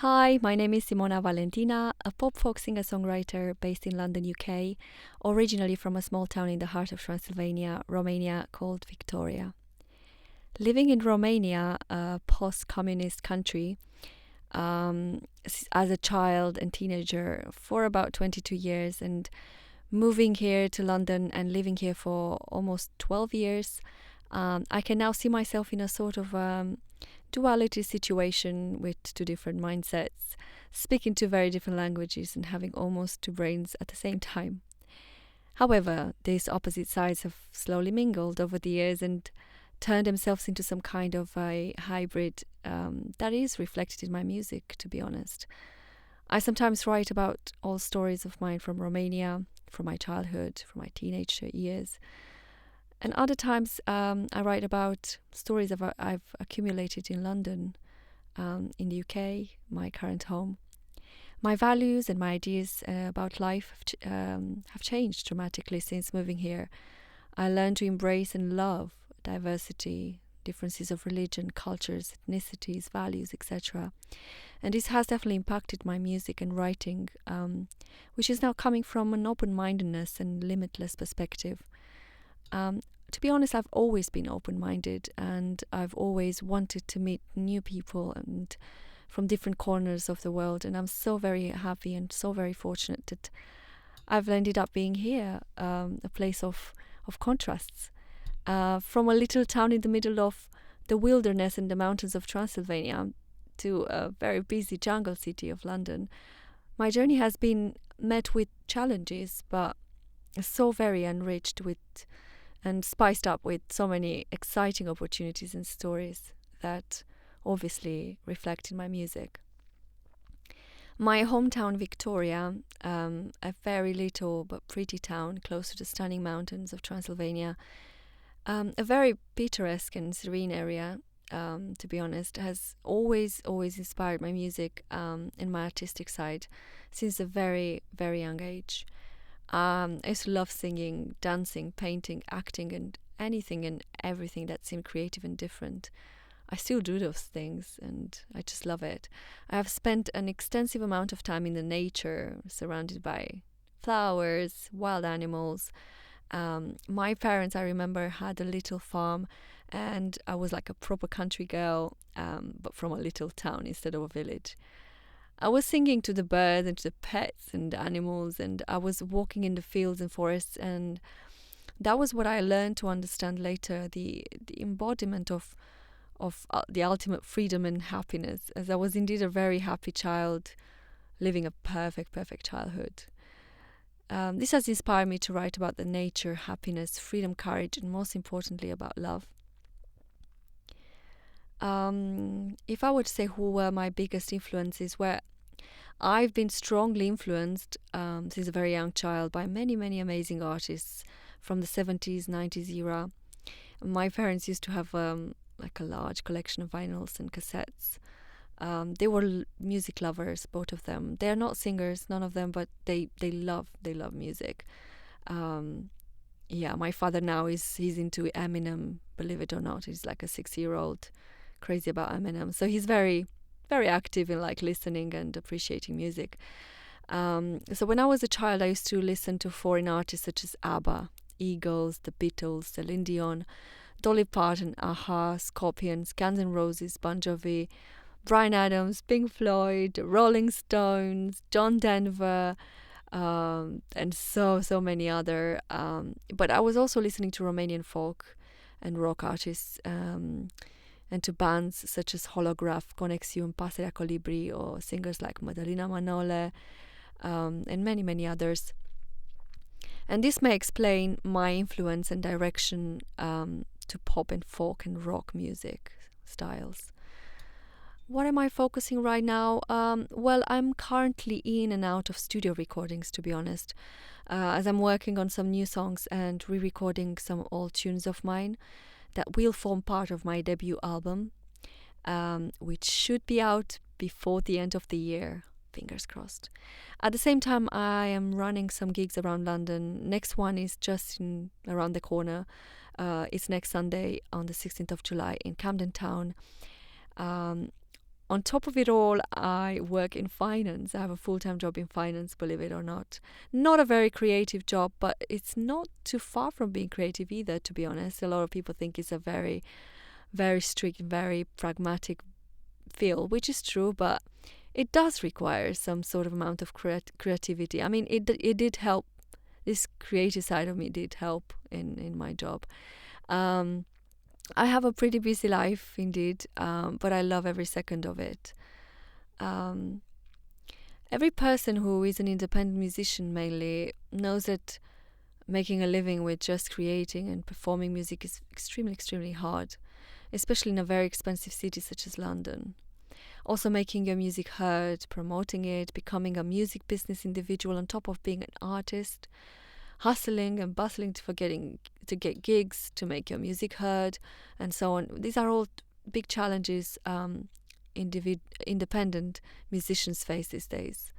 Hi, my name is Simona Valentina, a pop folk singer-songwriter based in London, UK, originally from a small town in the heart of Transylvania, Romania, called Victoria. Living in Romania, a post-communist country, as a child and teenager for about 22 years, and moving here to London and living here for almost 12 years, I can now see myself in a sort of duality situation with two different mindsets, speaking two very different languages and having almost two brains at the same time. However, these opposite sides have slowly mingled over the years and turned themselves into some kind of a hybrid that is reflected in my music, to be honest. I sometimes write about all stories of mine from Romania, from my childhood, from my teenage years. And other times I write about stories I've accumulated in London, in the UK, my current home. My values and my ideas about life have changed dramatically since moving here. I learned to embrace and love diversity, differences of religion, cultures, ethnicities, values, etc. And this has definitely impacted my music and writing, which is now coming from an open-mindedness and limitless perspective. To be honest, I've always been open-minded and I've always wanted to meet new people and from different corners of the world. And I'm so very happy and so very fortunate that I've ended up being here, a place of contrasts. From a little town in the middle of the wilderness and the mountains of Transylvania to a very busy jungle city of London. My journey has been met with challenges, but so very enriched with and spiced up with so many exciting opportunities and stories that obviously reflect in my music. My hometown, Victoria, a very little but pretty town close to the stunning mountains of Transylvania, a very picturesque and serene area, to be honest, has always inspired my music and my artistic side since a very, very young age. I used to love singing, dancing, painting, acting, and anything and everything that seemed creative and different. I still do those things and I just love it. I have spent an extensive amount of time in the nature, surrounded by flowers, wild animals. My parents, I remember, had a little farm and I was like a proper country girl, but from a little town instead of a village. I was singing to the birds and to the pets and animals, and I was walking in the fields and forests, and that was what I learned to understand later, the embodiment of the ultimate freedom and happiness, as I was indeed a very happy child, living a perfect childhood. This has inspired me to write about the nature, happiness, freedom, courage, and most importantly about love. If I were to say who were my biggest influences, where I've been strongly influenced since a very young child by many amazing artists from the 70s, 90s era. My parents used to have like a large collection of vinyls and cassettes. They were music lovers, both of them. They're not singers, none of them, but they love music. Yeah, my father now he's into Eminem, believe it or not. He's like a 6-year-old, crazy about Eminem. So he's very active in like listening and appreciating music. So when I was a child, I used to listen to foreign artists such as ABBA, Eagles, the Beatles, Celine Dion, Dolly Parton, Aha, Scorpions, Guns N' Roses, Bon Jovi, Bryan Adams, Pink Floyd, Rolling Stones, John Denver, and so many other. But I was also listening to Romanian folk and rock artists, and to bands such as Holograph, Conexión, Pasărea Colibri, or singers like Madalina Manole, and many others. And this may explain my influence and direction to pop and folk and rock music styles. What am I focusing right now? Well, I'm currently in and out of studio recordings, to be honest, as I'm working on some new songs and re-recording some old tunes of mine that will form part of my debut album, which should be out before the end of the year. Fingers crossed. At the same time, I am running some gigs around London. Next one is just around the corner. It's next Sunday on the 16th of July in Camden Town. On top of it all, I work in finance. I have a full-time job in finance, believe it or not. Not a very creative job, but it's not too far from being creative either, to be honest. A lot of people think it's a very, very strict, very pragmatic field, which is true, but it does require some sort of amount of creativity. I mean, it did help. This creative side of me did help in my job. Um, I have a pretty busy life indeed, but I love every second of it. Um, every person who is an independent musician mainly knows that making a living with just creating and performing music is extremely, extremely hard, especially in a very expensive city such as London. Also, making your music heard, promoting it, becoming a music business individual on top of being an artist, hustling and bustling to get gigs, to make your music heard, and so on. These are all big challenges independent musicians face these days.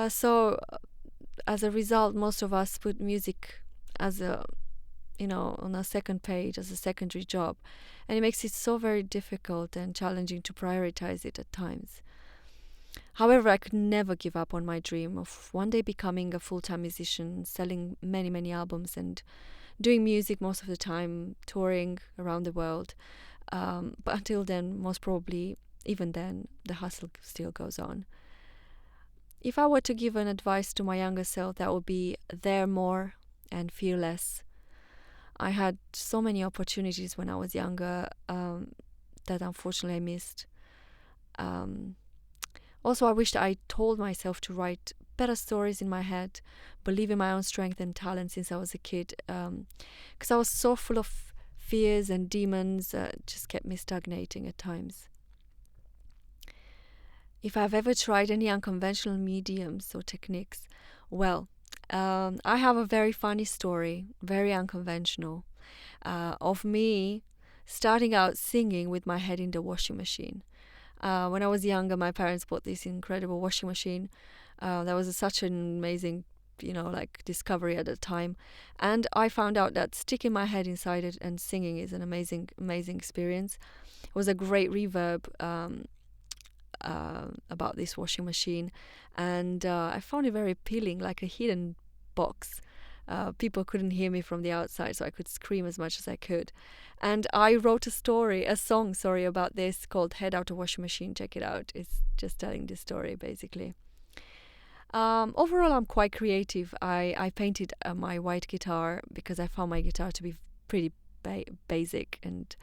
So, as a result, most of us put music as a on a second page as a secondary job, and it makes it so very difficult and challenging to prioritize it at times. However, I could never give up on my dream of one day becoming a full-time musician, selling many, many albums and doing music most of the time, touring around the world. But until then, most probably, even then, the hustle still goes on. If I were to give an advice to my younger self, that would be dare more and fear less. I had so many opportunities when I was younger that unfortunately I missed. Also, I wished I told myself to write better stories in my head, believe in my own strength and talent since I was a kid, because I was so full of fears and demons, just kept me stagnating at times. If I've ever tried any unconventional mediums or techniques, well, I have a very funny story, very unconventional, of me starting out singing with my head in the washing machine. When I was younger, my parents bought this incredible washing machine. That was such an amazing, discovery at the time. And I found out that sticking my head inside it and singing is an amazing, amazing experience. It was a great reverb about this washing machine, and I found it very appealing, like a hidden box. People couldn't hear me from the outside, so I could scream as much as I could. And I wrote a song, about this called "Head Out a Washing Machine." Check it out. It's just telling this story basically. Overall, I'm quite creative. I painted my white guitar because I found my guitar to be pretty basic, and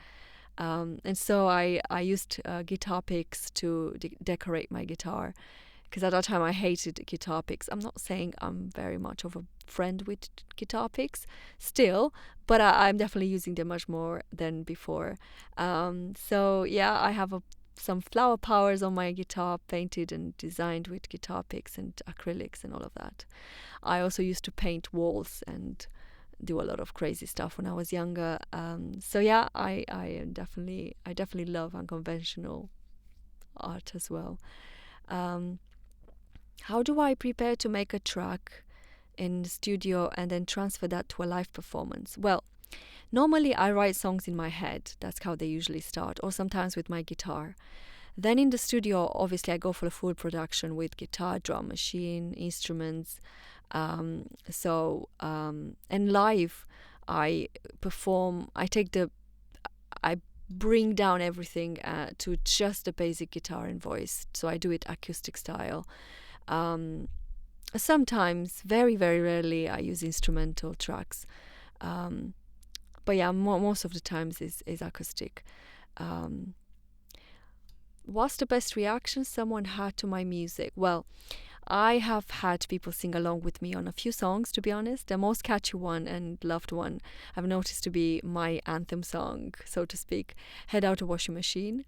so I used guitar picks to decorate my guitar, because at that time I hated guitar picks. I'm not saying I'm very much of a friend with guitar picks still, but I'm definitely using them much more than before. So yeah, I have some flower powers on my guitar painted and designed with guitar picks and acrylics and all of that. I also used to paint walls and do a lot of crazy stuff when I was younger. So yeah, I definitely love unconventional art as well. How do I prepare to make a track in the studio and then transfer that to a live performance? Well, normally I write songs in my head. That's how they usually start, or sometimes with my guitar. Then in the studio, obviously I go for a full production with guitar, drum machine, instruments. And live, I perform. I bring down everything to just the basic guitar and voice. So I do it acoustic style. Sometimes, very, very rarely, I use instrumental tracks. But yeah, most of the times is acoustic. What's the best reaction someone had to my music? Well, I have had people sing along with me on a few songs, to be honest. The most catchy one and loved one I've noticed to be my anthem song, so to speak, "Head Out a Washing Machine."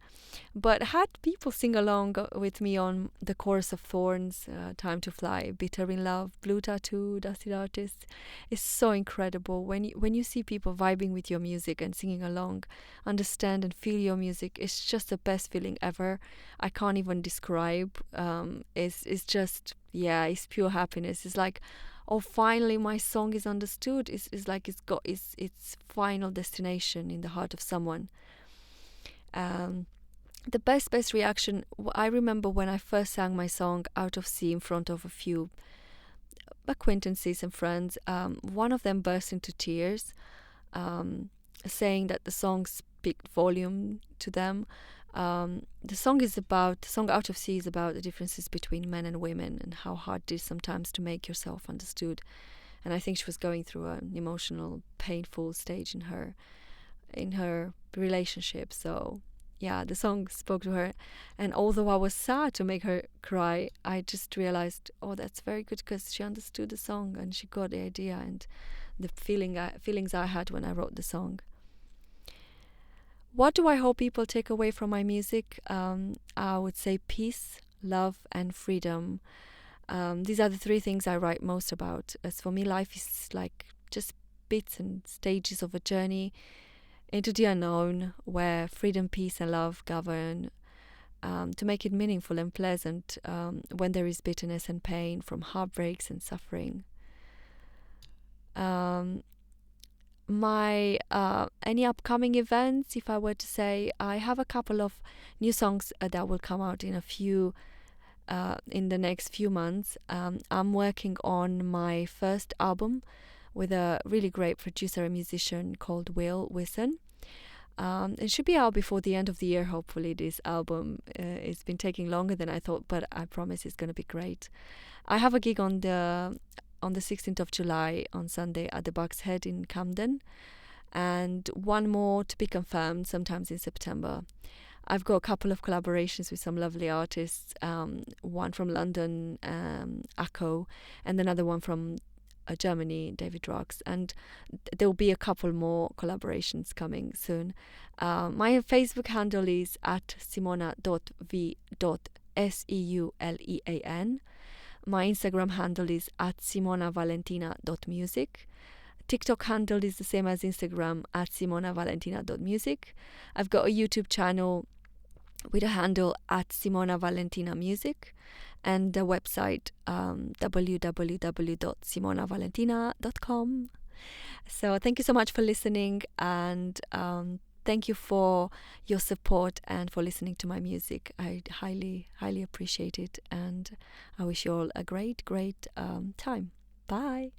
But had people sing along with me on the chorus of Thorns, "Time to Fly," "Bitter in Love," "Blue Tattoo," "Dusted Artist." It's so incredible when you see people vibing with your music and singing along, understand and feel your music. It's just the best feeling ever. I can't even describe. It's just, yeah, it's pure happiness. It's like, oh, finally my song is understood. It's like it's got its final destination in the heart of someone. the best reaction, I remember when I first sang my song Out of Sea in front of a few acquaintances and friends. One of them burst into tears, um, saying that the song speak volume to them. The song Out of Sea is about the differences between men and women and how hard it is sometimes to make yourself understood. And I think she was going through an emotional, painful stage in her relationship. So yeah, the song spoke to her. And although I was sad to make her cry, I just realized, oh, that's very good because she understood the song and she got the idea and the feelings I had when I wrote the song. What do I hope people take away from my music? I would say peace, love, and freedom. These are the three things I write most about. As for me, life is like just bits and stages of a journey into the unknown where freedom, peace, and love govern, to make it meaningful and pleasant when there is bitterness and pain from heartbreaks and suffering. My any upcoming events, if I were to say, I have a couple of new songs that will come out in the next few months. I'm working on my first album with a really great producer and musician called Will Wilson. It should be out before the end of the year, hopefully. This album, it's been taking longer than I thought, but I promise it's going to be great. I have a gig on the 16th of July on Sunday at the Buck's Head in Camden, and one more to be confirmed sometimes in September. I've got a couple of collaborations with some lovely artists, one from London, Akko, and another one from Germany, David Rocks, and there will be a couple more collaborations coming soon. My Facebook handle is at simona.v.seulean. My Instagram handle is at simonavalentina.music. TikTok handle is the same as Instagram, at simonavalentina.music. I've got a YouTube channel with a handle at Simona Valentina Music, and the website www.simonavalentina.com. So thank you so much for listening, and thank you for your support and for listening to my music. I highly appreciate it, and I wish you all a great time. Bye.